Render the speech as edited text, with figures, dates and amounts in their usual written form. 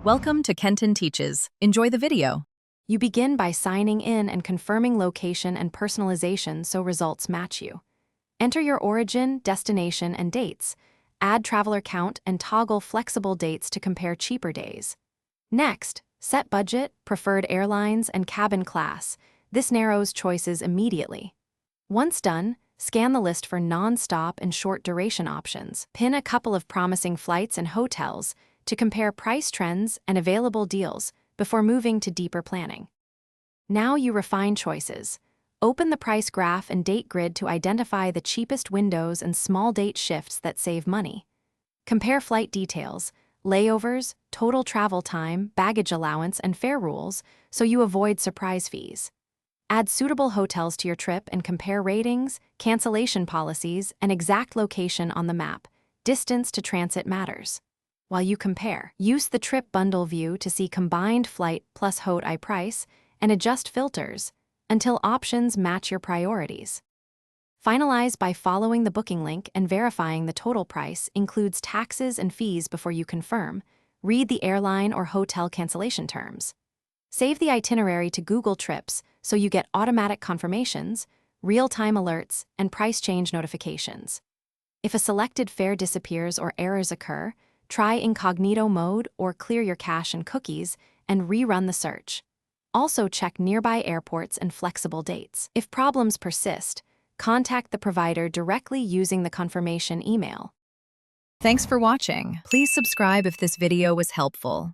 Welcome to Kenton Teaches. Enjoy the video. You begin by signing in and confirming location and personalization so results match you. Enter your origin, destination, and dates. Add traveler count and toggle flexible dates to compare cheaper days. Next, set budget, preferred airlines, and cabin class. This narrows choices immediately. Once done, scan the list for non-stop and short-duration options. Pin a couple of promising flights and hotels to compare price trends and available deals before moving to deeper planning. Now you refine choices. Open the price graph and date grid to identify the cheapest windows and small date shifts that save money. Compare flight details, layovers, total travel time, baggage allowance, and fare rules so you avoid surprise fees. Add suitable hotels to your trip and compare ratings, cancellation policies, and exact location on the map. Distance to transit matters. While you compare, use the trip bundle view to see combined flight plus hotel price and adjust filters until options match your priorities. Finalize by following the booking link and verifying the total price includes taxes and fees before you confirm. Read the airline or hotel cancellation terms. Save the itinerary to Google Trips so you get automatic confirmations, real-time alerts, and price change notifications. If a selected fare disappears or errors occur, try incognito mode or clear your cache and cookies and rerun the search. Also check nearby airports and flexible dates. If problems persist, contact the provider directly using the confirmation email. Thanks for watching. Please subscribe if this video was helpful.